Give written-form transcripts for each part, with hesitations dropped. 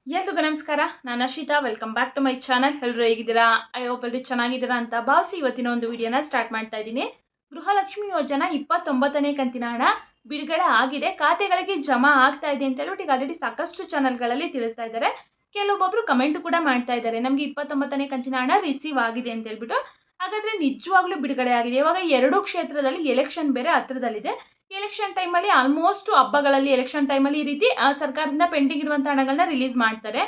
ಎಲ್ರಿಗೂ ನಮಸ್ಕಾರ. ನಾನು Ashita. Welcome back to my channel. ಎಲ್ಲರೂ ಹೇಗಿದ್ದೀರಾ? ಐ ಹೋಪ್ ಎಲ್ಲರೂ ಚೆನ್ನಾಗಿದ್ದೀರಾ ಅಂತ ಭಾವಿಸಿ ಇವತ್ತಿನ ಒಂದು ವಿಡಿಯೋನ ಸ್ಟಾರ್ಟ್ ಮಾಡ್ತಾ ಇದ್ದೀನಿ. ಗೃಹಲಕ್ಷ್ಮಿ ಯೋಜನಾ 29ನೇ ಕಂತಿನ ಹಣ ಬಿಡುಗಡೆ ಆಗಿದೆ, ಖಾತೆಗಳಿಗೆ ಜಮಾ ಆಗ್ತಾ ಇದೆ ಅಂತ ಹೇಳ್ಬಿಟ್ಟು ಈಗ ಆಲ್ರೆಡಿ ಸಾಕಷ್ಟು ಚಾನಲ್ಗಳಲ್ಲಿ ತಿಳಿಸ್ತಾ ಇದ್ದಾರೆ. ಕೆಲವೊಬ್ಬರು ಕಮೆಂಟ್ ಕೂಡ ಮಾಡ್ತಾ ಇದ್ದಾರೆ, ನಮಗೆ 29ನೇ ಕಂತಿನ ಹಣ ರಿಸೀವ್ ಆಗಿದೆ ಅಂತ ಹೇಳ್ಬಿಟ್ಟು. ಹಾಗಾದ್ರೆ ನಿಜವಾಗ್ಲೂ ಬಿಡುಗಡೆ ಆಗಿದೆ. ಇವಾಗ ಎರಡು ಕ್ಷೇತ್ರದಲ್ಲಿ ಎಲೆಕ್ಷನ್ ಬೇರೆ ಹತ್ರದಲ್ಲಿದೆ. ಎಲೆಕ್ಷನ್ ಟೈಮಲ್ಲಿ ಆಲ್ಮೋಸ್ಟ್ ಹಬ್ಬಗಳಲ್ಲಿ ಎಲೆಕ್ಷನ್ ಟೈಮಲ್ಲಿ ಈ ರೀತಿ ಸರ್ಕಾರದಿಂದ ಪೆಂಡಿಂಗ್ ಇರುವಂಥ ಹಣಗಳನ್ನ ರಿಲೀಸ್ ಮಾಡ್ತಾರೆ.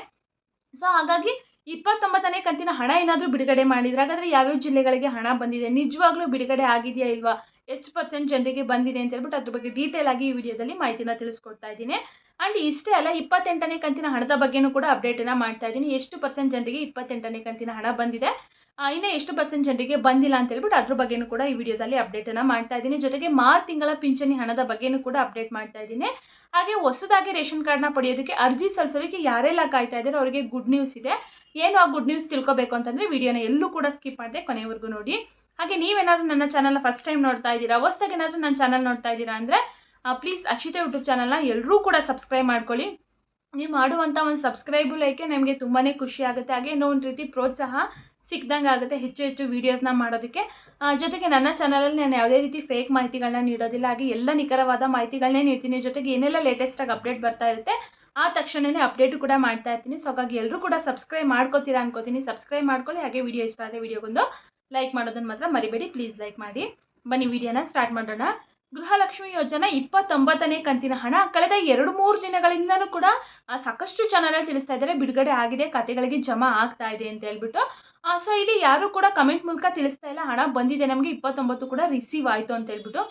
ಸೊ ಹಾಗಾಗಿ 29ನೇ ಕಂತಿನ ಹಣ ಏನಾದರೂ ಬಿಡುಗಡೆ ಮಾಡಿದ್ರೆ ಹಾಗಾದ್ರೆ ಯಾವ್ಯಾವ ಜಿಲ್ಲೆಗಳಿಗೆ ಹಣ ಬಂದಿದೆ, ನಿಜವಾಗ್ಲೂ ಬಿಡುಗಡೆ ಆಗಿದೆಯಾ ಇಲ್ವಾ, ಎಷ್ಟು % ಜನರಿಗೆ ಬಂದಿದೆ ಅಂತ ಹೇಳ್ಬಿಟ್ಟು ಅದ್ರ ಬಗ್ಗೆ ಡೀಟೇಲ್ ಆಗಿ ಈ ವಿಡಿಯೋದಲ್ಲಿ ಮಾಹಿತಿನ ತಿಳಿಸ್ಕೊಡ್ತಾ ಇದ್ದೀನಿ. ಆ್ಯಂಡ್ ಇಷ್ಟೇ ಅಲ್ಲ, 28ನೇ ಕಂತಿನ ಹಣದ ಬಗ್ಗೆನೂ ಕೂಡ ಅಪ್ಡೇಟನ್ನು ಮಾಡ್ತಾ ಇದ್ದೀನಿ. ಎಷ್ಟು % ಜನರಿಗೆ 28ನೇ ಕಂತಿನ ಹಣ ಬಂದಿದೆ, ಇನ್ನು ಎಷ್ಟು % ಜನರಿಗೆ ಬಂದಿಲ್ಲ ಅಂತ ಹೇಳ್ಬಿಟ್ಟು ಅದ್ರ ಬಗ್ಗೆನೂ ಕೂಡ ಈ ವಿಡಿಯೋದಲ್ಲಿ ಅಪ್ಡೇಟನ್ನು ಮಾಡ್ತಾ ಇದ್ದೀನಿ. ಜೊತೆಗೆ ಮಾರ್ಚ್ ತಿಂಗಳ ಪಿಂಚಣಿ ಹಣದ ಬಗ್ಗೆನೂ ಕೂಡ ಅಪ್ಡೇಟ್ ಮಾಡ್ತಾ ಇದ್ದೀನಿ. ಹಾಗೆ ಹೊಸದಾಗಿ ರೇಷನ್ ಕಾರ್ಡ್ನ ಪಡೆಯೋದಕ್ಕೆ ಅರ್ಜಿ ಸಲ್ಲಿಸೋದಕ್ಕೆ ಯಾರೆಲ್ಲ ಕಾಯ್ತಾ ಇದ್ದಾರೆ ಅವರಿಗೆ ಗುಡ್ ನ್ಯೂಸ್ ಇದೆ. ಏನು ಆ ಗುಡ್ ನ್ಯೂಸ್ ತಿಳ್ಕೊಬೇಕು ಅಂತಂದರೆ ವಿಡಿಯೋನ ಎಲ್ಲೂ ಕೂಡ ಸ್ಕಿಪ್ ಮಾಡದೆ ಕೊನೆವರೆಗೂ ನೋಡಿ. ಹಾಗೆ ನೀವೇನಾದರೂ ನನ್ನ ಚಾನಲ್ನ ಫಸ್ಟ್ ಟೈಮ್ ನೋಡ್ತಾ ಇದ್ದೀರಾ, ಹೊಸದಾಗಿ ಏನಾದರೂ ನನ್ನ ಚಾನಲ್ ನೋಡ್ತಾ ಇದ್ದೀರಾ ಅಂದರೆ ಪ್ಲೀಸ್ ಅಕ್ಷಿತಾ ಯೂಟ್ಯೂಬ್ ಚಾನಲ್ನ ಎಲ್ಲರೂ ಕೂಡ ಸಬ್ಸ್ಕ್ರೈಬ್ ಮಾಡ್ಕೊಳ್ಳಿ. ನೀವು ಮಾಡುವಂಥ ಒಂದು ಸಬ್ಸ್ಕ್ರೈಬು ಲೈಕೆ ನಮಗೆ ತುಂಬಾ ಖುಷಿ ಆಗುತ್ತೆ. ಹಾಗೆ ಇನ್ನೂ ಒಂದು ರೀತಿ ಪ್ರೋತ್ಸಾಹ ಸಿಕ್ದಂಗೆ ಆಗುತ್ತೆ ಹೆಚ್ಚು ಹೆಚ್ಚು ವೀಡಿಯೋಸ್ನ ಮಾಡೋದಕ್ಕೆ. ಜೊತೆಗೆ ನನ್ನ ಚಾನಲಲ್ಲಿ ನಾನು ಯಾವುದೇ ರೀತಿ ಫೇಕ್ ಮಾಹಿತಿಗಳನ್ನ ನೀಡೋದಿಲ್ಲ, ಹಾಗೆ ಎಲ್ಲ ನಿಖರವಾದ ಮಾಹಿತಿಗಳನ್ನೇ ನೀಡ್ತೀನಿ. ಜೊತೆಗೆ ಏನೆಲ್ಲ ಲೇಟೆಸ್ಟಾಗಿ ಅಪ್ಡೇಟ್ ಬರ್ತಾ ಇರುತ್ತೆ ಆ ತಕ್ಷಣವೇ ಅಪ್ಡೇಟು ಕೂಡ ಮಾಡ್ತಾ ಇರ್ತೀನಿ. ಸೊ ಹಾಗಾಗಿ ಎಲ್ಲರೂ ಕೂಡ ಸಬ್ಸ್ಕ್ರೈಬ್ ಮಾಡ್ಕೋತೀರಾ ಅನ್ಕೋತೀನಿ. ಸಬ್ಸ್ಕ್ರೈಬ್ ಮಾಡ್ಕೊಳ್ಳಿ. ಹಾಗೆ ವಿಡಿಯೋ ಇಷ್ಟ ಆದರೆ ವಿಡಿಯೋಗೊಂದು ಲೈಕ್ ಮಾಡೋದನ್ನು ಮಾತ್ರ ಮರಿಬೇಡಿ, ಪ್ಲೀಸ್ ಲೈಕ್ ಮಾಡಿ. ಬನ್ನಿ ವಿಡಿಯೋನ ಸ್ಟಾರ್ಟ್ ಮಾಡೋಣ. ಗೃಹಲಕ್ಷ್ಮಿ ಯೋಜನಾ 29ನೇ ಕಂತಿನ ಹಣ ಕಳೆದ 2-3 ದಿನಗಳಿಂದನೂ ಕೂಡ ಸಾಕಷ್ಟು ಚಾನಲಲ್ಲಿ ತಿಳಿಸ್ತಾ ಇದ್ದಾರೆ ಬಿಡುಗಡೆ ಆಗಿದೆ, ಖಾತೆಗಳಿಗೆ ಜಮಾ ಆಗ್ತಾ ಇದೆ ಅಂತ ಹೇಳ್ಬಿಟ್ಟು. ಸೊ ಇಲ್ಲಿ ಯಾರು ಕೂಡ ಕಮೆಂಟ್ ಮೂಲಕ ತಿಳಿಸ್ತಾ ಇಲ್ಲ ಹಣ ಬಂದಿದೆ ನಮಗೆ 29 ಕೂಡ ರಿಸೀವ್ ಆಯಿತು ಅಂತ ಹೇಳ್ಬಿಟ್ಟು.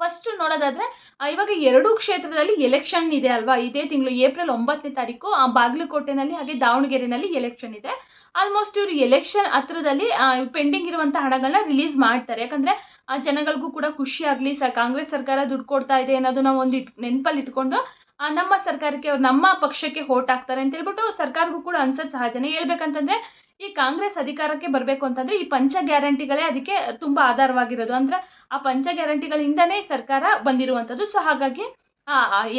ಫಸ್ಟ್ ನೋಡೋದಾದ್ರೆ ಇವಾಗ 2 ಕ್ಷೇತ್ರದಲ್ಲಿ ಎಲೆಕ್ಷನ್ ಇದೆ ಅಲ್ವಾ. ಇದೇ ತಿಂಗಳು ಏಪ್ರಿಲ್ 9ನೇ ತಾರೀಕು ಬಾಗಲಕೋಟೆನಲ್ಲಿ ಹಾಗೆ ದಾವಣಗೆರೆನಲ್ಲಿ ಎಲೆಕ್ಷನ್ ಇದೆ. ಆಲ್ಮೋಸ್ಟ್ ಇವರು ಎಲೆಕ್ಷನ್ ಹತ್ರದಲ್ಲಿ ಪೆಂಡಿಂಗ್ ಇರುವಂಥ ಹಣಗಳನ್ನ ರಿಲೀಸ್ ಮಾಡ್ತಾರೆ. ಯಾಕಂದರೆ ಜನಗಳಿಗೂ ಕೂಡ ಖುಷಿ ಆಗಲಿ, ಕಾಂಗ್ರೆಸ್ ಸರ್ಕಾರ ದುಡ್ಡು ಕೊಡ್ತಾ ಇದೆ ಅನ್ನೋದನ್ನ ಒಂದು ನೆನಪಲ್ಲಿ ಇಟ್ಕೊಂಡು ನಮ್ಮ ಸರ್ಕಾರಕ್ಕೆ ಅವ್ರು ನಮ್ಮ ಪಕ್ಷಕ್ಕೆ ವೋಟ್ ಹಾಕ್ತಾರೆ ಅಂತ ಹೇಳ್ಬಿಟ್ಟು ಸರ್ಕಾರಕ್ಕೂ ಕೂಡ ಅನ್ಸೋದು ಸಹಜನೇ. ಹೇಳ್ಬೇಕಂತಂದರೆ ಈ ಕಾಂಗ್ರೆಸ್ ಅಧಿಕಾರಕ್ಕೆ ಬರಬೇಕು ಅಂತಂದರೆ ಈ ಪಂಚ ಗ್ಯಾರಂಟಿಗಳೇ ಅದಕ್ಕೆ ತುಂಬ ಆಧಾರವಾಗಿರೋದು. ಅಂದರೆ ಆ ಪಂಚ ಗ್ಯಾರಂಟಿಗಳಿಂದನೇ ಸರ್ಕಾರ ಬಂದಿರುವಂಥದ್ದು. ಸೊ ಹಾಗಾಗಿ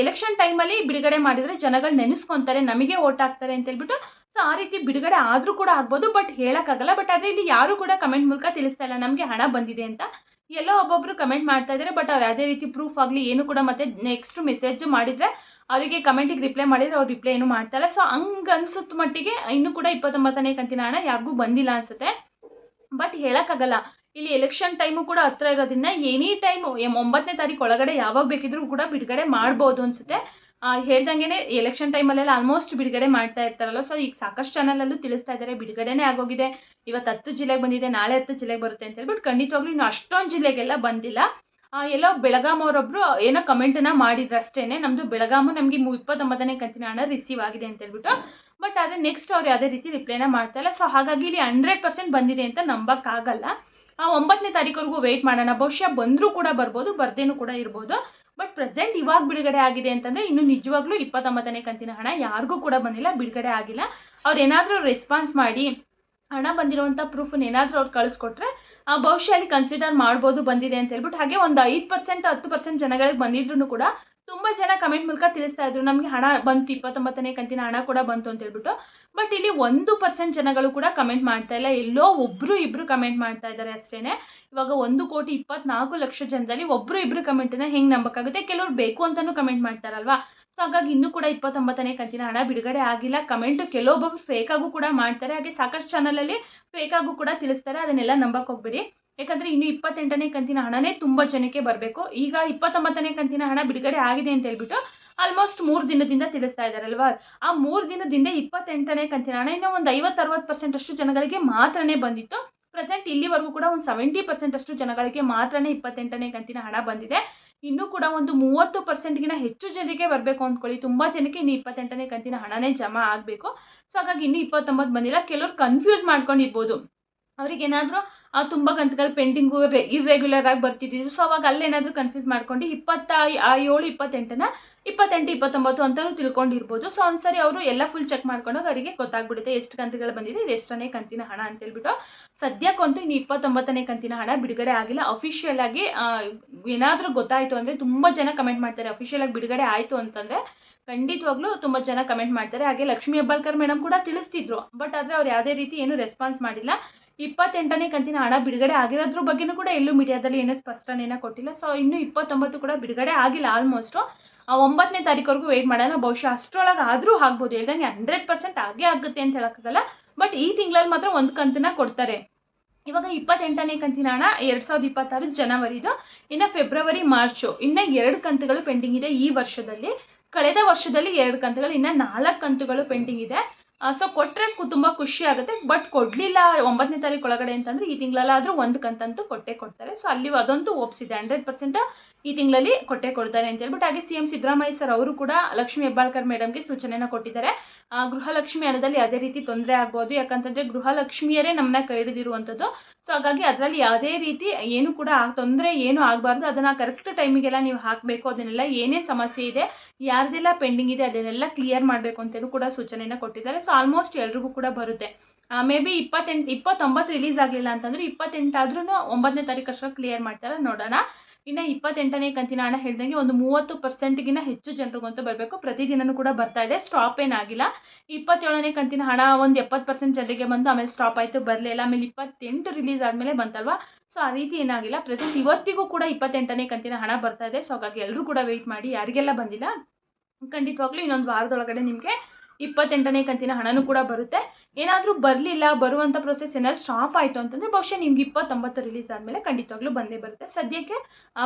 ಎಲೆಕ್ಷನ್ ಟೈಮಲ್ಲಿ ಬಿಡುಗಡೆ ಮಾಡಿದರೆ ಜನಗಳು ನೆನೆಸ್ಕೊತಾರೆ, ನಮಗೆ ವೋಟ್ ಹಾಕ್ತಾರೆ ಅಂತ ಹೇಳ್ಬಿಟ್ಟು. ಸೊ ಆ ರೀತಿ ಬಿಡುಗಡೆ ಆದರೂ ಕೂಡ ಆಗ್ಬೋದು, ಬಟ್ ಹೇಳೋಕ್ಕಾಗಲ್ಲ. ಬಟ್ ಆದರೆ ಇಲ್ಲಿ ಯಾರು ಕೂಡ ಕಮೆಂಟ್ ಮೂಲಕ ತಿಳಿಸ್ತಾ ಇಲ್ಲ ನಮಗೆ ಹಣ ಬಂದಿದೆ ಅಂತ. ಎಲ್ಲೋ ಒಬ್ಬೊಬ್ಬರು ಕಮೆಂಟ್ ಮಾಡ್ತಾ ಇದ್ದಾರೆ, ಬಟ್ ಅವ್ರು ಯಾವುದೇ ರೀತಿ ಪ್ರೂಫ್ ಆಗಲಿ ಏನು ಕೂಡ ಮತ್ತೆ ನೆಕ್ಸ್ಟ್ ಮೆಸೇಜ್ ಮಾಡಿದರೆ ಅವರಿಗೆ ಕಮೆಂಟಿಗೆ ರಿಪ್ಲೈ ಮಾಡಿದರೆ ಅವ್ರು ರಿಪ್ಲೈ ಏನು ಮಾಡ್ತಾಯಿಲ್ಲ. ಸೊ ಹಂಗೆ ಅನ್ಸುತ್ತ ಮಟ್ಟಿಗೆ ಇನ್ನೂ ಕೂಡ 29ನೇ ಕಂತಿನ ಹಣ ಯಾರಿಗೂ ಬಂದಿಲ್ಲ ಅನಿಸುತ್ತೆ. ಬಟ್ ಹೇಳೋಕ್ಕಾಗಲ್ಲ, ಇಲ್ಲಿ ಎಲೆಕ್ಷನ್ ಟೈಮು ಕೂಡ ಹತ್ರ ಇರೋದ್ರಿಂದ ಎನಿ ಟೈಮು 9ನೇ ತಾರೀಕು ಒಳಗಡೆ ಯಾವಾಗ ಬೇಕಿದ್ರೂ ಕೂಡ ಬಿಡುಗಡೆ ಮಾಡ್ಬೋದು ಅನಿಸುತ್ತೆ. ಹೇಳ್ದಂಗೆ ಎಲೆಕ್ಷನ್ ಟೈಮಲ್ಲೆಲ್ಲ ಆಲ್ಮೋಸ್ಟ್ ಬಿಡುಗಡೆ ಮಾಡ್ತಾ ಇರ್ತಾರಲ್ಲ. ಸೊ ಈಗ ಸಾಕಷ್ಟು ಚಾನಲಲ್ಲೂ ತಿಳಿಸ್ತಾ ಇದ್ದಾರೆ ಬಿಡುಗಡೆನೇ ಆಗೋಗಿದೆ, ಇವತ್ತು 10 ಜಿಲ್ಲೆಗೆ ಬಂದಿದೆ, ನಾಳೆ 10 ಜಿಲ್ಲೆಗೆ ಬರುತ್ತೆ ಅಂತ ಹೇಳ್ಬಿಟ್ಟು. ಖಂಡಿತವಾಗ್ಲೂ ಇನ್ನು ಅಷ್ಟೊಂದು ಜಿಲ್ಲೆಗೆಲ್ಲ ಬಂದಿಲ್ಲ. ಎಲ್ಲೋ ಬೆಳಗಾಂ ಅವರೊಬ್ಬರು ಏನೋ ಕಮೆಂಟನ್ನು ಮಾಡಿದ್ರು ಅಷ್ಟೇ, ನಮ್ಮದು ಬೆಳಗಾಮು ನಮಗೆ 29ನೇ ಕಂತಿನ ಹಣ ರಿಸೀವ್ ಆಗಿದೆ ಅಂತ ಹೇಳ್ಬಿಟ್ಟು. ಬಟ್ ಆದರೆ ನೆಕ್ಸ್ಟ್ ಅವ್ರು ಯಾವುದೇ ರೀತಿ ರಿಪ್ಲೈನ ಮಾಡ್ತಾಯಿಲ್ಲ. ಸೊ ಹಾಗಾಗಿ ಇಲ್ಲಿ 100% ಬಂದಿದೆ ಅಂತ ನಂಬೋಕ್ಕಾಗಲ್ಲ. 9ನೇ ತಾರೀಕುವರೆಗೂ ವೆಯ್ಟ್ ಮಾಡೋಣ. ಬಹುಶಃ ಬಂದರೂ ಕೂಡ ಬರ್ಬೋದು, ಬರ್ದೇನೂ ಕೂಡ ಇರ್ಬೋದು. ಬಟ್ ಪ್ರೆಸೆಂಟ್ ಇವಾಗ ಬಿಡುಗಡೆ ಆಗಿದೆ ಅಂತಂದರೆ ಇನ್ನು ನಿಜವಾಗ್ಲೂ 29ನೇ ಕಂತಿನ ಹಣ ಯಾರಿಗೂ ಕೂಡ ಬಂದಿಲ್ಲ, ಬಿಡುಗಡೆ ಆಗಿಲ್ಲ. ಅವ್ರು ಏನಾದರೂ ರೆಸ್ಪಾನ್ಸ್ ಮಾಡಿ ಹಣ ಬಂದಿರುವಂಥ ಪ್ರೂಫನ್ನು ಏನಾದರೂ ಅವ್ರು ಕಳಿಸ್ಕೊಟ್ರೆ ಬಹುಶಃ ಅಲ್ಲಿ ಕನ್ಸಿಡರ್ ಮಾಡ್ಬೋದು ಬಂದಿದೆ ಅಂತ ಹೇಳ್ಬಿಟ್ಟು. ಹಾಗೆ ಒಂದು 5% 10% ಜನಗಳಿಗೆ ಬಂದಿದ್ರು ಕೂಡ ತುಂಬ ಜನ ಕಮೆಂಟ್ ಮೂಲಕ ತಿಳಿಸ್ತಾ ಇದ್ರು ನಮಗೆ ಹಣ ಬಂತು, 29ನೇ ಕಂತಿನ ಹಣ ಕೂಡ ಬಂತು ಅಂತ ಹೇಳ್ಬಿಟ್ಟು. ಬಟ್ ಇಲ್ಲಿ 1% ಜನಗಳು ಕೂಡ ಕಮೆಂಟ್ ಮಾಡ್ತಾ ಇಲ್ಲ, ಎಲ್ಲೋ ಒಬ್ಬರು ಇಬ್ಬರು ಕಮೆಂಟ್ ಮಾಡ್ತಾ ಇದ್ದಾರೆ ಅಷ್ಟೇ. ಇವಾಗ 1,24,00,000 ಜನದಲ್ಲಿ ಒಬ್ಬರು ಇಬ್ಬರು ಕಮೆಂಟನ್ನು ಹೆಂಗೆ ನಂಬಕ್ಕಾಗುತ್ತೆ? ಕೆಲವ್ರು ಬೇಕು ಅಂತಲೂ ಕಮೆಂಟ್ ಮಾಡ್ತಾರಲ್ವಾ. ಸೊ ಹಾಗಾಗಿ ಇನ್ನೂ ಕೂಡ 29ನೇ ಕಂತಿನ ಹಣ ಬಿಡುಗಡೆ ಆಗಿಲ್ಲ. ಕಮೆಂಟು ಕೆಲವೊಬ್ಬರು ಫೇಕಾಗೂ ಕೂಡ ಮಾಡ್ತಾರೆ, ಹಾಗೆ ಸಾಕಷ್ಟು ಚಾನಲಲ್ಲಿ ಫೇಕಾಗೂ ಕೂಡ ತಿಳಿಸ್ತಾರೆ. ಅದನ್ನೆಲ್ಲ ನಂಬಕ್ಕೆ ಹೋಗ್ಬೇಡಿ. ಯಾಕಂದರೆ ಇನ್ನು 28ನೇ ಕಂತಿನ ಹಣನೇ ತುಂಬ ಜನಕ್ಕೆ ಬರಬೇಕು. ಈಗ 29ನೇ ಕಂತಿನ ಹಣ ಬಿಡುಗಡೆ ಆಗಿದೆ ಅಂತ ಹೇಳ್ಬಿಟ್ಟು ಆಲ್ಮೋಸ್ಟ್ 3 ದಿನದಿಂದ ತಿಳಿಸ್ತಾ ಇದ್ದಾರಲ್ವಾ. ಆ 3 ದಿನದಿಂದ 28ನೇ ಕಂತಿನ ಹಣ ಇನ್ನೂ ಒಂದು 50-60% ಅಷ್ಟು ಜನಗಳಿಗೆ ಮಾತ್ರನೇ ಬಂದಿತ್ತು. ಪ್ರೆಸೆಂಟ್ ಇಲ್ಲಿವರೆಗೂ ಕೂಡ ಒಂದು 70% ಅಷ್ಟು ಜನಗಳಿಗೆ ಮಾತ್ರನೇ 28ನೇ ಕಂತಿನ ಹಣ ಬಂದಿದೆ. ಇನ್ನೂ ಕೂಡ ಒಂದು 30%ಗಿಂತ ಹೆಚ್ಚು ಜನರಿಗೆ ಬರಬೇಕು ಅಂದ್ಕೊಳ್ಳಿ. ತುಂಬ ಜನಕ್ಕೆ ಇನ್ನು 28ನೇ ಕಂತಿನ ಹಣನೇ ಜಮಾ ಆಗಬೇಕು. ಸೊ ಹಾಗಾಗಿ ಇನ್ನೂ 29 ಬಂದಿಲ್ಲ. ಕೆಲವರು ಕನ್ಫ್ಯೂಸ್ ಮಾಡ್ಕೊಂಡಿರ್ಬೋದು, ಅವ್ರಿಗೇನಾದರೂ ತುಂಬ ಕಂತುಗಳು ಪೆಂಡಿಂಗು ಇರ್ರೆಗ್ಯುಲರ್ ಆಗಿ ಬರ್ತಿದ್ದಿದ್ದು. ಸೊ ಅವಾಗ ಅಲ್ಲೇನಾದರೂ ಕನ್ಫ್ಯೂಸ್ ಮಾಡ್ಕೊಂಡು 27, 28ನ 28, 29 ಅಂತಲೂ ತಿಳ್ಕೊಂಡಿರ್ಬೋದು. ಸೊ ಒಂದ್ಸರಿ ಅವರು ಎಲ್ಲ ಫುಲ್ ಚೆಕ್ ಮಾಡ್ಕೊಂಡಾಗ ಅವರಿಗೆ ಗೊತ್ತಾಗ್ಬಿಡುತ್ತೆ ಎಷ್ಟು ಕಂತುಗಳು ಬಂದಿದೆ, ಇದು ಎಷ್ಟನೇ ಕಂತಿನ ಹಣ ಅಂತ ಹೇಳ್ಬಿಟ್ಟು. ಸದ್ಯಕ್ಕಂತೂ ಇನ್ನು 29ನೇ ಕಂತಿನ ಹಣ ಬಿಡುಗಡೆ ಆಗಿಲ್ಲ. ಅಫಿಷಿಯಲ್ ಆಗಿ ಏನಾದರೂ ಗೊತ್ತಾಯಿತು ಅಂದರೆ ತುಂಬ ಜನ ಕಮೆಂಟ್ ಮಾಡ್ತಾರೆ ಅಫಿಷಿಯಲ್ ಆಗಿ ಬಿಡುಗಡೆ ಆಯಿತು ಅಂತಂದರೆ ಖಂಡಿತವಾಗ್ಲೂ ತುಂಬ ಜನ ಕಮೆಂಟ್ ಮಾಡ್ತಾರೆ. ಹಾಗೆ ಲಕ್ಷ್ಮೀ ಹೆಬ್ಬಾಳ್ಕರ್ ಮೇಡಮ್ ಕೂಡ ತಿಳಿಸ್ತಿದ್ರು, ಬಟ್ ಆದರೆ ಅವ್ರು ಯಾವುದೇ ರೀತಿ ಏನು ರೆಸ್ಪಾನ್ಸ್ ಮಾಡಿಲ್ಲ. 28ನೇ ಕಂತಿನ ಹಣ ಬಿಡುಗಡೆ ಆಗಿರೋದ್ರ ಬಗ್ಗೆನೂ ಕೂಡ ಎಲ್ಲೂ ಮೀಡಿಯಾದಲ್ಲಿ ಏನೂ ಸ್ಪಷ್ಟನೆಯನ್ನು ಕೊಟ್ಟಿಲ್ಲ. ಸೊ ಇನ್ನೂ 29 ಕೂಡ ಬಿಡುಗಡೆ ಆಗಿಲ್ಲ. ಆಲ್ಮೋಸ್ಟು 9ನೇ ತಾರೀಕುವರೆಗೂ ವೆಯ್ಟ್ ಮಾಡೋಣ. ಬಹುಶಃ ಅಷ್ಟರೊಳಗೆ ಆದರೂ ಆಗ್ಬೋದು. ಹೇಳ್ದಂಗೆ 100% ಆಗೇ ಆಗುತ್ತೆ ಅಂತ ಹೇಳೋಕ್ಕಾಗಲ್ಲ. ಬಟ್ ಈ ತಿಂಗಳಲ್ಲಿ ಮಾತ್ರ ಒಂದು ಕಂತನ್ನ ಕೊಡ್ತಾರೆ. ಇವಾಗ 28ನೇ ಕಂತಿನ ಹಣ 2026 ಜನವರಿದು, ಇನ್ನು ಫೆಬ್ರವರಿ ಮಾರ್ಚು ಇನ್ನು 2 ಕಂತುಗಳು ಪೆಂಡಿಂಗ್ ಇದೆ ಈ ವರ್ಷದಲ್ಲಿ. ಕಳೆದ ವರ್ಷದಲ್ಲಿ 2 ಕಂತುಗಳು, ಇನ್ನು 4 ಕಂತುಗಳು ಪೆಂಡಿಂಗ್ ಇದೆ. ಸೊ ಕೊಟ್ಟರೆ ತುಂಬ ಖುಷಿ ಆಗುತ್ತೆ. ಬಟ್ ಕೊಡಲಿಲ್ಲ 9ನೇ ತಾರೀಕು ಒಳಗಡೆ ಅಂತಂದರೆ ಈ ತಿಂಗಳಲ್ಲಾದರೂ ಒಂದು ಕಂತಂತೂ ಕೊಟ್ಟೇ ಕೊಡ್ತಾರೆ. ಸೊ ಅಲ್ಲಿ ಅದಂತೂ ಒಪ್ಸಿದೆ, 100% ಈ ತಿಂಗಳಲ್ಲಿ ಕೊಟ್ಟೇ ಕೊಡ್ತಾರೆ ಅಂತ ಹೇಳ್ಬಿಟ್ಟು. ಹಾಗೆ CM ಸಿದ್ದರಾಮಯ್ಯ ಸರ್ ಅವರು ಕೂಡ ಲಕ್ಷ್ಮೀ ಹೆಬ್ಬಾಳ್ಕರ್ ಮೇಡಮ್ಗೆ ಸೂಚನೆಯನ್ನು ಕೊಟ್ಟಿದ್ದಾರೆ. ಗೃಹಲಕ್ಷ್ಮಿ ಹಣದಲ್ಲಿ ಯಾವುದೇ ರೀತಿ ತೊಂದರೆ ಆಗ್ಬೋದು, ಯಾಕಂತಂದರೆ ಗೃಹಲಕ್ಷ್ಮಿಯರೇ ನಮ್ಮನ್ನ ಕೈ ಹಿಡಿದಿರುವಂಥದ್ದು. ಸೊ ಹಾಗಾಗಿ ಅದರಲ್ಲಿ ಯಾವುದೇ ರೀತಿ ಏನು ಕೂಡ ತೊಂದರೆ ಏನು ಆಗಬಾರ್ದು. ಅದನ್ನು ಕರೆಕ್ಟ್ ಟೈಮಿಗೆಲ್ಲ ನೀವು ಹಾಕಬೇಕು. ಅದನ್ನೆಲ್ಲ ಏನೇನು ಸಮಸ್ಯೆ ಇದೆ, ಯಾರ್ದೆಲ್ಲ ಪೆಂಡಿಂಗ್ ಇದೆ ಅದನ್ನೆಲ್ಲ ಕ್ಲಿಯರ್ ಮಾಡಬೇಕು ಅಂತಲೂ ಕೂಡ ಸೂಚನೆಯನ್ನು ಕೊಟ್ಟಿದ್ದಾರೆ. ಸೊ ಆಲ್ಮೋಸ್ಟ್ ಎಲ್ರಿಗೂ ಕೂಡ ಬರುತ್ತೆ. ಮೇ ಬಿ 29 ರಿಲೀಸ್ ಆಗಲಿಲ್ಲ ಅಂತಂದರೆ 28 ಆದ್ರೂ 9ನೇ ತಾರೀಕು ಅಷ್ಟರಲ್ಲಿ ಕ್ಲಿಯರ್ ಮಾಡ್ತಾರೆ, ನೋಡೋಣ. ಇನ್ನು 28ನೇ ಕಂತಿನ ಹಣ ಹೇಳ್ದಂಗೆ ಒಂದು 30%ಗಿಂತ ಹೆಚ್ಚು ಜನರಿಗಂತೂ ಬರಬೇಕು. ಪ್ರತಿದಿನವೂ ಕೂಡ ಬರ್ತಾ ಇದೆ, ಸ್ಟಾಪ್ ಏನಾಗಿಲ್ಲ. 27ನೇ ಕಂತಿನ ಹಣ ಒಂದು 70% ಜನರಿಗೆ ಬಂದು ಆಮೇಲೆ ಸ್ಟಾಪ್ ಆಯಿತು, ಬರಲಿಲ್ಲ. ಆಮೇಲೆ 28 ರಿಲೀಸ್ ಆದಮೇಲೆ ಬಂತಲ್ವಾ. ಸೊ ಆ ರೀತಿ ಏನಾಗಿಲ್ಲ. ಪ್ರೆಸೆಂಟ್ ಇವತ್ತಿಗೂ ಕೂಡ 28ನೇ ಕಂತಿನ ಹಣ ಬರ್ತಾ ಇದೆ. ಸೊ ಹಾಗಾಗಿ ಎಲ್ಲರೂ ಕೂಡ ವೆಯ್ಟ್ ಮಾಡಿ. ಯಾರಿಗೆಲ್ಲ ಬಂದಿಲ್ಲ ಖಂಡಿತವಾಗ್ಲೂ ಇನ್ನೊಂದು ವಾರದೊಳಗಡೆ ನಿಮಗೆ 28ನೇ ಕಂತಿನ ಹಣನೂ ಕೂಡ ಬರುತ್ತೆ. ಏನಾದರೂ ಬರಲಿಲ್ಲ, ಬರುವಂಥ ಪ್ರೊಸೆಸ್ ಏನಾದರೂ ಸ್ಟಾಪ್ ಆಯಿತು ಅಂತಂದರೆ ಬಹುಶಃ ನಿಮ್ಗೆ 29 ರಿಲೀಸ್ ಆದಮೇಲೆ ಖಂಡಿತವಾಗ್ಲೂ ಬಂದೇ ಬರುತ್ತೆ. ಸದ್ಯಕ್ಕೆ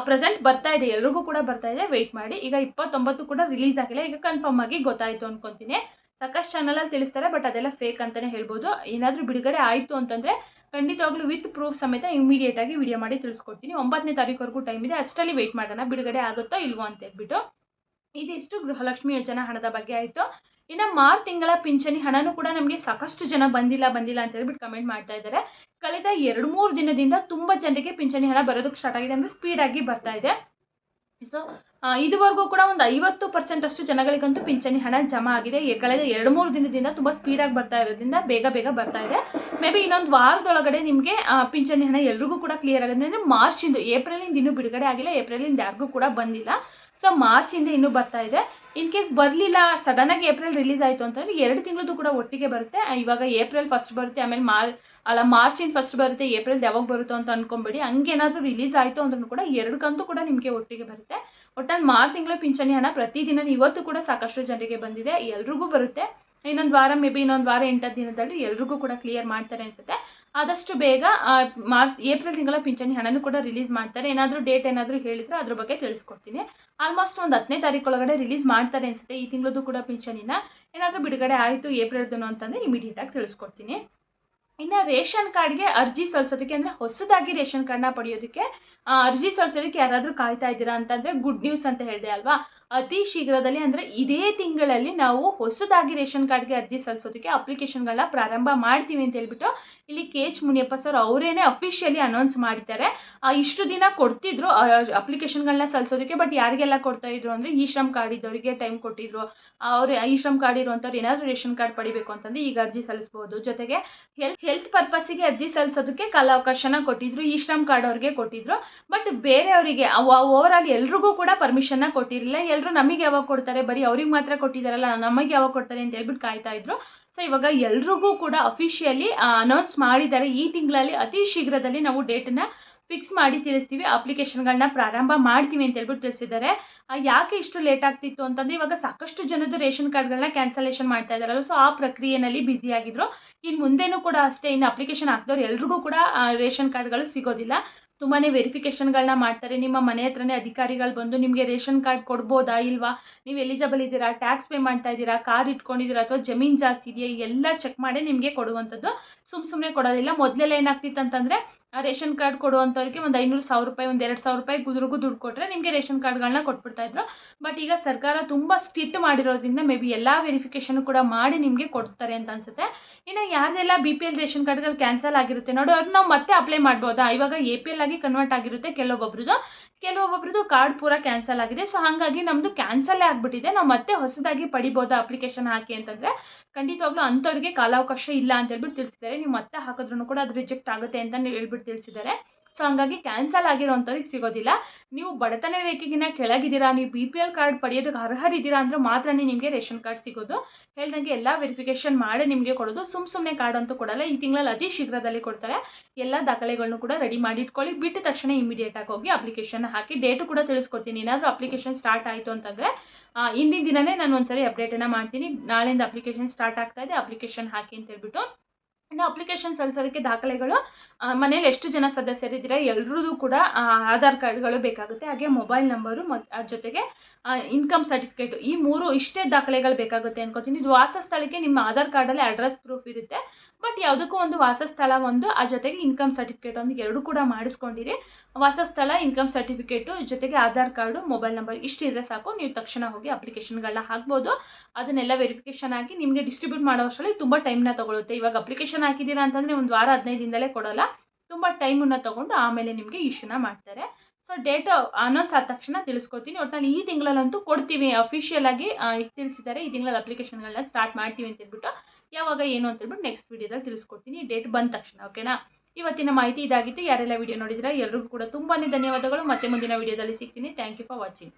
ಪ್ರೆಸೆಂಟ್ ಬರ್ತಾ ಇದೆ, ಎಲ್ರಿಗೂ ಕೂಡ ಬರ್ತಾ ಇದೆ, ವೆಯ್ಟ್ ಮಾಡಿ. ಈಗ 29 ಕೂಡ ರಿಲೀಸ್ ಆಗಿಲ್ಲ, ಈಗ ಕನ್ಫರ್ಮ್ ಆಗಿ ಗೊತ್ತಾಯಿತು ಅನ್ಕೊತೀನಿ. ಸಾಕಷ್ಟು ಚಾನಲಲ್ಲಿ ತಿಳಿಸ್ತಾರೆ, ಬಟ್ ಅದೆಲ್ಲ ಫೇಕ್ ಅಂತಲೇ ಹೇಳ್ಬೋದು. ಏನಾದರೂ ಬಿಡುಗಡೆ ಆಯಿತು ಅಂತಂದರೆ ಖಂಡಿತವಾಗ್ಲೂ ವಿತ್ ಪ್ರೂಫ್ ಸಮೇತ ಇಮಿಡಿಯೇಟಾಗಿ ವಿಡಿಯೋ ಮಾಡಿ ತಿಳಿಸ್ಕೊಡ್ತೀನಿ. 9ನೇ ತಾರೀಕುವರೆಗೂ ಟೈಮ್ ಇದೆ, ಅಷ್ಟರಲ್ಲಿ ವೆಯ್ಟ್ ಮಾಡೋಣ ಬಿಡುಗಡೆ ಆಗುತ್ತೋ ಇಲ್ವೋ ಅಂತ ಹೇಳ್ಬಿಟ್ಟು. ಇದಿಷ್ಟು ಗೃಹಲಕ್ಷ್ಮಿ ಯೋಜನಾ ಹಣದ ಬಗ್ಗೆ ಆಯಿತು. ಇನ್ನು ಮಾರ್ಚ್ ತಿಂಗಳ ಪಿಂಚಣಿ ಹಣನೂ ಕೂಡ ನಮಗೆ ಸಾಕಷ್ಟು ಜನ ಬಂದಿಲ್ಲ ಅಂತ ಹೇಳ್ಬಿಟ್ಟು ಕಮೆಂಟ್ ಮಾಡ್ತಾ ಇದ್ದಾರೆ. ಕಳೆದ 2-3 ದಿನದಿಂದ ತುಂಬ ಜನರಿಗೆ ಪಿಂಚಣಿ ಹಣ ಬರೋದಕ್ಕೆ ಸ್ಟಾರ್ಟ್ ಆಗಿದೆ, ಅಂದರೆ ಸ್ಪೀಡಾಗಿ ಬರ್ತಾ ಇದೆ. ಸೊ ಇದುವರೆಗೂ ಕೂಡ ಒಂದು 50% ಅಷ್ಟು ಜನಗಳಿಗಂತೂ ಪಿಂಚಣಿ ಹಣ ಜಮಾ ಆಗಿದೆ. ಕಳೆದ 2-3 ದಿನದಿಂದ ತುಂಬ ಸ್ಪೀಡಾಗಿ ಬರ್ತಾ ಇರೋದ್ರಿಂದ ಬೇಗ ಬರ್ತಾ ಇದೆ. ಮೇ ಬಿ ಇನ್ನೊಂದು ವಾರದೊಳಗಡೆ ನಿಮಗೆ ಪಿಂಚಣಿ ಹಣ ಎಲ್ರಿಗೂ ಕೂಡ ಕ್ಲಿಯರ್ ಆಗುತ್ತೆ. ಅಂದರೆ ಮಾರ್ಚಿಂದು, ಏಪ್ರಿಲಿಂದ ಇನ್ನೂ ಬಿಡುಗಡೆ ಆಗಿಲ್ಲ, ಏಪ್ರಿಲಿಂದ ಯಾರಿಗೂ ಕೂಡ ಬಂದಿಲ್ಲ. ಸೊ ಮಾರ್ಚಿಂದ ಇನ್ನೂ ಬರ್ತಾ ಇದೆ. ಇನ್ ಕೇಸ್ ಬರಲಿಲ್ಲ, ಸಡನ್ನಾಗಿ ಏಪ್ರಿಲ್ ರಿಲೀಸ್ ಆಯಿತು ಅಂತಂದರೆ 2 ತಿಂಗಳದ್ದು ಕೂಡ ಒಟ್ಟಿಗೆ ಬರುತ್ತೆ. ಇವಾಗ ಏಪ್ರಿಲ್ ಫಸ್ಟ್ ಬರುತ್ತೆ, ಆಮೇಲೆ ಮಾರ್ಚಿಂದ ಫಸ್ಟ್ ಬರುತ್ತೆ, ಏಪ್ರಿಲ್ ಯಾವಾಗ ಬರುತ್ತೋ ಅಂತ ಅನ್ಕೊಂಬೇಡಿ. ಹಂಗೇನಾದರೂ ರಿಲೀಸ್ ಆಯಿತು ಅಂದ್ರೂ ಕೂಡ 2 ಕಂತು ಕೂಡ ನಿಮಗೆ ಒಟ್ಟಿಗೆ ಬರುತ್ತೆ. ಒಟ್ಟಲ್ಲಿ ಮಾರ್ಚ್ ತಿಂಗಳ ಪಿಂಚಣಿ ಹಣ ಪ್ರತಿದಿನ ಇವತ್ತು ಕೂಡ ಸಾಕಷ್ಟು ಜನರಿಗೆ ಬಂದಿದೆ, ಎಲ್ರಿಗೂ ಬರುತ್ತೆ. ಇನ್ನೊಂದು ವಾರ, ಮೇ ಬಿ ಇನ್ನೊಂದು ವಾರ 8 ದಿನದಲ್ಲಿ ಎಲ್ರಿಗೂ ಕೂಡ ಕ್ಲಿಯರ್ ಮಾಡ್ತಾರೆ ಅನಿಸುತ್ತೆ. ಆದಷ್ಟು ಬೇಗ ಏಪ್ರಿಲ್ ತಿಂಗಳ ಪಿಂಚಣಿ ಹಣನೂ ಕೂಡ ರಿಲೀಸ್ ಮಾಡ್ತಾರೆ. ಏನಾದರೂ ಡೇಟ್ ಏನಾದರೂ ಹೇಳಿದರೆ ಅದ್ರ ಬಗ್ಗೆ ತಿಳಿಸ್ಕೊಡ್ತೀನಿ. ಆಲ್ಮೋಸ್ಟ್ ಒಂದು 10ನೇ ತಾರೀಕು ಒಳಗಡೆ ರಿಲೀಸ್ ಮಾಡ್ತಾರೆ ಅನಿಸುತ್ತೆ ಈ ತಿಂಗಳದ್ದು ಕೂಡ ಪಿಂಚಣಿನ. ಏನಾದರೂ ಬಿಡುಗಡೆ ಆಯಿತು ಏಪ್ರಿಲ್ದು ಅಂತಂದರೆ ಇಮಿಡಿಯೇಟಾಗಿ ತಿಳಿಸ್ಕೊಡ್ತೀನಿ. ಇನ್ನು ರೇಷನ್ ಕಾರ್ಡ್ಗೆ ಅರ್ಜಿ ಸಲ್ಲಿಸೋದಕ್ಕೆ, ಅಂದರೆ ಹೊಸದಾಗಿ ರೇಷನ್ ಕಾರ್ಡ್ನ ಪಡೆಯೋದಕ್ಕೆ ಅರ್ಜಿ ಸಲ್ಲಿಸೋದಕ್ಕೆ ಯಾರಾದರೂ ಕಾಯ್ತಾ ಇದ್ದೀರಾ ಅಂತಂದರೆ ಗುಡ್ ನ್ಯೂಸ್ ಅಂತ ಹೇಳಿದೆ ಅಲ್ವಾ. ಅತಿ ಶೀಘ್ರದಲ್ಲಿ, ಅಂದರೆ ಇದೇ ತಿಂಗಳಲ್ಲಿ ನಾವು ಹೊಸದಾಗಿ ರೇಷನ್ ಕಾರ್ಡ್ಗೆ ಅರ್ಜಿ ಸಲ್ಲಿಸೋದಕ್ಕೆ ಅಪ್ಲಿಕೇಶನ್ಗಳನ್ನ ಪ್ರಾರಂಭ ಮಾಡ್ತೀವಿ ಅಂತ ಹೇಳ್ಬಿಟ್ಟು ಇಲ್ಲಿ KH ಮುನಿಯಪ್ಪ ಸರ್ ಅವರೇನೆ ಅಫಿಷಿಯಲಿ ಅನೌನ್ಸ್ ಮಾಡಿದ್ದಾರೆ. ಇಷ್ಟು ದಿನ ಕೊಡ್ತಿದ್ರು ಅಪ್ಲಿಕೇಶನ್ಗಳನ್ನ ಸಲ್ಲಿಸೋದಕ್ಕೆ, ಬಟ್ ಯಾರಿಗೆಲ್ಲ ಕೊಡ್ತಾ ಇದ್ರು ಅಂದರೆ ಈ ಶ್ರಮ್ ಕಾರ್ಡ್ ಇದ್ದವರಿಗೆ ಟೈಮ್ ಕೊಟ್ಟಿದ್ರು. ಅವರು ಈ ಶ್ರಮ್ ಕಾರ್ಡ್ ಇರುವಂಥವ್ರು ಏನಾದರೂ ರೇಷನ್ ಕಾರ್ಡ್ ಪಡಿಬೇಕು ಅಂತಂದರೆ ಈಗ ಅರ್ಜಿ ಸಲ್ಲಿಸ್ಬೋದು. ಜೊತೆಗೆ ಹೆಲ್ತ್ ಪರ್ಪಸ್ಸಿಗೆ ಅರ್ಜಿ ಸಲ್ಲಿಸೋದಕ್ಕೆ ಕಾಲಾವಕಾಶನ ಕೊಟ್ಟಿದ್ರು, ಈ ಶ್ರಮ್ ಕಾರ್ಡ್ ಅವ್ರಿಗೆ ಕೊಟ್ಟಿದ್ರು. ಬಟ್ ಬೇರೆಯವರಿಗೆ ಓವರ್ ಆಲ್ ಎಲ್ರಿಗೂ ಕೂಡ ಪರ್ಮಿಷನ್ನ ಕೊಟ್ಟಿರಲಿಲ್ಲ. ಎಲ್ಲರೂ ನಮಗೆ ಯಾವಾಗ ಕೊಡ್ತಾರೆ, ಬರೀ ಅವ್ರಿಗೆ ಮಾತ್ರ ಕೊಟ್ಟಿದ್ದಾರಲ್ಲ, ನಮಗೆ ಯಾವಾಗ ಕೊಡ್ತಾರೆ ಅಂತ ಹೇಳ್ಬಿಟ್ಟು ಕಾಯ್ತಾ ಇದ್ರು. ಸೊ ಇವಾಗ ಎಲ್ರಿಗೂ ಕೂಡ ಅಫಿಷಿಯಲಿ ಅನೌನ್ಸ್ ಮಾಡಿದ್ದಾರೆ. ಈ ತಿಂಗಳಲ್ಲಿ ಅತಿ ಶೀಘ್ರದಲ್ಲಿ ನಾವು ಡೇಟನ್ನು ಫಿಕ್ಸ್ ಮಾಡಿ ತಿಳಿಸ್ತೀವಿ, ಅಪ್ಲಿಕೇಶನ್ಗಳನ್ನ ಪ್ರಾರಂಭ ಮಾಡ್ತೀವಿ ಅಂತ ಹೇಳ್ಬಿಟ್ಟು ತಿಳಿಸಿದ್ದಾರೆ. ಯಾಕೆ ಇಷ್ಟು ಲೇಟ್ ಆಗ್ತಿತ್ತು ಅಂತಂದರೆ ಇವಾಗ ಸಾಕಷ್ಟು ಜನದ್ದು ರೇಷನ್ ಕಾರ್ಡ್ಗಳನ್ನ ಕ್ಯಾನ್ಸಲೇಷನ್ ಮಾಡ್ತಾ ಇದ್ದಾರಲ್ಲ. ಸೊ ಆ ಪ್ರಕ್ರಿಯೆಯಲ್ಲಿ ಬ್ಯುಸಿ ಆಗಿದ್ರು. ಇನ್ನು ಮುಂದೆನೂ ಕೂಡ ಅಷ್ಟೇ, ಇನ್ನು ಅಪ್ಲಿಕೇಶನ್ ಹಾಕಿದವ್ರು ಎಲ್ರಿಗೂ ಕೂಡ ರೇಷನ್ ಕಾರ್ಡ್ಗಳು ಸಿಗೋದಿಲ್ಲ. ತುಂಬಾ ವೆರಿಫಿಕೇಷನ್ಗಳನ್ನ ಮಾಡ್ತಾರೆ. ನಿಮ್ಮ ಮನೆ ಹತ್ರನೇ ಅಧಿಕಾರಿಗಳು ಬಂದು ನಿಮಗೆ ರೇಷನ್ ಕಾರ್ಡ್ ಕೊಡ್ಬೋದಾ ಇಲ್ವಾ, ನೀವು ಎಲಿಜಿಬಲ್ ಇದ್ದೀರಾ, ಟ್ಯಾಕ್ಸ್ ಪೇ ಮಾಡ್ತಾ ಇದ್ದೀರಾ, ಕಾರ್ ಇಟ್ಕೊಂಡಿದ್ದೀರಾ ಅಥವಾ ಜಮೀನು ಜಾಸ್ತಿ ಇದೆಯಾ, ಎಲ್ಲ ಚೆಕ್ ಮಾಡಿ ನಿಮಗೆ ಕೊಡುವಂಥದ್ದು. ಸುಮ್ಮನೆ ಕೊಡೋದಿಲ್ಲ. ಮೊದಲೆಲ್ಲ ಏನಾಗ್ತಿತ್ತು ಅಂತಂದರೆ ರೇಷನ್ ಕಾರ್ಡ್ ಕೊಡುವಂಥವ್ರಿಗೆ ಒಂದು 500,000 ರೂಪಾಯಿ, ಒಂದು 2,000 ರೂಪಾಯಿ ದುಡ್ಡು ಕೊಟ್ಟರೆ ನಿಮಗೆ ರೇಷನ್ ಕಾರ್ಡ್ಗಳನ್ನ ಕೊಟ್ಬಿಡ್ತಾಯಿದ್ರು. ಬಟ್ ಈಗ ಸರ್ಕಾರ ತುಂಬ ಸ್ಟ್ರಿಕ್ಟ್ ಮಾಡಿರೋದ್ರಿಂದ ಮೇ ಬಿ ಎಲ್ಲ ವೆರಿಫಿಕೇಷನ್ ಕೂಡ ಮಾಡಿ ನಿಮಗೆ ಕೊಡ್ತಾರೆ ಅಂತ ಅನಿಸುತ್ತೆ. ಇನ್ನು ಯಾರ್ದೆಲ್ಲ BPL ರೇಷನ್ ಕಾರ್ಡ್ಗಳು ಕ್ಯಾನ್ಸಲ್ ಆಗಿರುತ್ತೆ ನೋಡಿ, ಅವ್ರು ನಾವು ಮತ್ತೆ ಅಪ್ಲೈ ಮಾಡ್ಬೋದಾ. ಇವಾಗ APL ಆಗಿ ಕನ್ವರ್ಟ್ ಆಗಿರುತ್ತೆ ಕೆಲವೊಬ್ಬರದು ಕಾರ್ಡ್ ಪೂರ ಕ್ಯಾನ್ಸಲ್ ಆಗಿದೆ. ಸೊ ಹಾಗಾಗಿ ನಮ್ಮದು ಕ್ಯಾನ್ಸಲ್ಲೇ ಆಗಿಬಿಟ್ಟಿದೆ, ನಾವು ಮತ್ತೆ ಹೊಸದಾಗಿ ಪಡಿಬೋದಾ ಅಪ್ಲಿಕೇಶನ್ ಹಾಕಿ ಅಂತಂದರೆ ಖಂಡಿತವಾಗ್ಲೂ ಅಂಥವ್ರಿಗೆ ಕಾಲಾವಕಾಶ ಇಲ್ಲ ಅಂತ ಹೇಳ್ಬಿಟ್ಟು ತಿಳಿಸಿದ್ದಾರೆ. ನೀವು ಮತ್ತೆ ಹಾಕಿದ್ರೂ ಕೂಡ ಅದು ರಿಜೆಕ್ಟ್ ಆಗುತ್ತೆ ಅಂತ ಹೇಳ್ಬಿಟ್ಟು ತಿಳಿಸಿದ್ದಾರೆ. ಸೊ ಹಂಗಾಗಿ ಕ್ಯಾನ್ಸಲ್ ಆಗಿರೋಂಥವ್ರಿಗೆ ಸಿಗೋದಿಲ್ಲ. ನೀವು ಬಡತನ ರೇಖೆಗಿನ್ನ ಕೆಳಗಿದ್ದೀರಾ, ನೀವು BPL ಕಾರ್ಡ್ ಪಡೆಯೋದಕ್ಕೆ ಅರ್ಹರಿದ್ದೀರಾ ಅಂದರೆ ಮಾತ್ರನೇ ನಿಮಗೆ ರೇಷನ್ ಕಾರ್ಡ್ ಸಿಗೋದು. ಹೇಳ್ದಂಗೆ ಎಲ್ಲ ವೆರಿಫಿಕೇಷನ್ ಮಾಡಿ ನಿಮಗೆ ಕೊಡೋದು. ಸುಮ್ಮನೆ ಕಾರ್ಡ್ ಅಂತೂ ಕೊಡಲ್ಲ. ಈ ತಿಂಗಳಲ್ಲಿ ಅತಿ ಶೀಘ್ರದಲ್ಲಿ ಕೊಡ್ತಾರೆ. ಎಲ್ಲ ದಾಖಲೆಗಳನ್ನು ಕೂಡ ರೆಡಿ ಮಾಡಿ ಇಟ್ಕೊಳ್ಳಿ. ಬಿಟ್ಟ ತಕ್ಷಣ ಇಮಿಡಿಯೇಟಾಗಿ ಹೋಗಿ ಅಪ್ಲಿಕೇಶನ್ ಹಾಕಿ. ಡೇಟು ಕೂಡ ತಿಳಿಸ್ಕೊಡ್ತೀನಿ. ಏನಾದರೂ ಅಪ್ಲಿಕೇಶನ್ ಸ್ಟಾರ್ಟ್ ಆಯಿತು ಅಂತಂದರೆ ಹಿಂದಿನ ದಿನವೇ ನಾನು ಒಂದ್ಸರಿ ಅಪ್ಡೇಟನ್ನು ಮಾಡ್ತೀನಿ. ನಾಳೆಯಿಂದ ಅಪ್ಲಿಕೇಶನ್ ಸ್ಟಾರ್ಟ್ ಆಗ್ತಾ ಇದೆ, ಅಪ್ಲಿಕೇಶನ್ ಹಾಕಿ ಅಂತ ಹೇಳ್ಬಿಟ್ಟು. ಇನ್ನು ಅಪ್ಲಿಕೇಶನ್ ಸಲ್ಲಿಸೋದಕ್ಕೆ ದಾಖಲೆಗಳು, ಮನೇಲಿ ಎಷ್ಟು ಜನ ಸದಸ್ಯರಿದ್ದೀರಾ ಎಲ್ಲರದ್ದು ಕೂಡ ಆಧಾರ್ ಕಾರ್ಡ್ಗಳು ಬೇಕಾಗುತ್ತೆ. ಹಾಗೆ ಮೊಬೈಲ್ ನಂಬರು ಮತ್ತು ಜೊತೆಗೆ ಇನ್ಕಮ್ ಸರ್ಟಿಫಿಕೇಟು, ಈ ಇಷ್ಟೇ ದಾಖಲೆಗಳು ಬೇಕಾಗುತ್ತೆ ಅನ್ಕೋತೀನಿ. ಇದು ವಾಸಸ್ಥಳಕ್ಕೆ ನಿಮ್ಮ ಆಧಾರ್ ಕಾರ್ಡಲ್ಲಿ ಅಡ್ರೆಸ್ ಪ್ರೂಫ್ ಇರುತ್ತೆ. ಬಟ್ ಯಾವುದಕ್ಕೂ ಒಂದು ವಾಸಸ್ಥಳ ಒಂದು, ಆ ಜೊತೆಗೆ ಇನ್ಕಮ್ ಸರ್ಟಿಫಿಕೇಟ್ ಒಂದು ಎರಡು ಕೂಡ ಮಾಡಿಸ್ಕೊಂಡಿರಿ. ವಾಸಸ್ಥಳ, ಇನ್ಕಮ್ ಸರ್ಟಿಫಿಕೇಟು ಜೊತೆಗೆ ಆಧಾರ್ ಕಾರ್ಡು, ಮೊಬೈಲ್ ನಂಬರ್ ಇಷ್ಟಿದ್ರೆ ಸಾಕು. ನೀವು ತಕ್ಷಣ ಹೋಗಿ ಅಪ್ಲಿಕೇಶನ್ಗಳನ್ನ ಹಾಕ್ಬೋದು. ಅದನ್ನೆಲ್ಲ ವೆರಿಫಿಕೇಷನ್ ಆಗಿ ನಿಮಗೆ ಡಿಸ್ಟ್ರಿಬ್ಯೂಟ್ ಮಾಡೋ ಅಷ್ಟರಲ್ಲಿ ತುಂಬ ಟೈಮ್ನ ತೊಗೊಳುತ್ತೆ. ಇವಾಗ ಅಪ್ಲಿಕೇಶನ್ ಹಾಕಿದ್ದೀರಾ ಅಂತಂದರೆ ಒಂದು ವಾರ 15 ದಿನದಲ್ಲೇ ಕೊಡೋಲ್ಲ, ತುಂಬ ಟೈಮನ್ನು ತೊಗೊಂಡು ಆಮೇಲೆ ನಿಮಗೆ ಇಶ್ಯೂನ ಮಾಡ್ತಾರೆ. ಸೊ ಡೇಟ್ ಅನೌನ್ಸ್ ಆದ ತಕ್ಷಣ ತಿಳಿಸ್ಕೊಡ್ತೀನಿ. ಒಟ್ಟಿನಲ್ಲಿ ಈ ತಿಂಗಳಲ್ಲಂತೂ ಕೊಡ್ತೀವಿ, ಅಫಿಷಿಯಲ್ ಆಗಿ ತಿಳಿಸಿದ್ದಾರೆ. ಈ ತಿಂಗಳಲ್ಲಿ ಅಪ್ಲಿಕೇಶನ್ಗಳನ್ನ ಸ್ಟಾರ್ಟ್ ಮಾಡ್ತೀವಿ ಅಂತ ಹೇಳ್ಬಿಟ್ಟು. ಯಾವಾಗ ಏನು ಅಂತ ಹೇಳ್ಬಿಟ್ಟು ನೆಕ್ಸ್ಟ್ ವೀಡಿಯೋದಲ್ಲಿ ತಿಳಿಸ್ಕೊಡ್ತೀನಿ, ಡೇಟ್ ಬಂದ ತಕ್ಷಣ. ಓಕೆನಾ? ಇವತ್ತಿನ ಮಾಹಿತಿ ಇದಾಗಿತ್ತು. ಯಾರೆಲ್ಲ ವಿಡಿಯೋ ನೋಡಿದ್ರೆ ಎಲ್ರಿಗೂ ಕೂಡ ತುಂಬಾ ಧನ್ಯವಾದಗಳು. ಮತ್ತೆ ಮುಂದಿನ ವಿಡಿಯೋದಲ್ಲಿ ಸಿಗ್ತೀನಿ. Thank you for watching.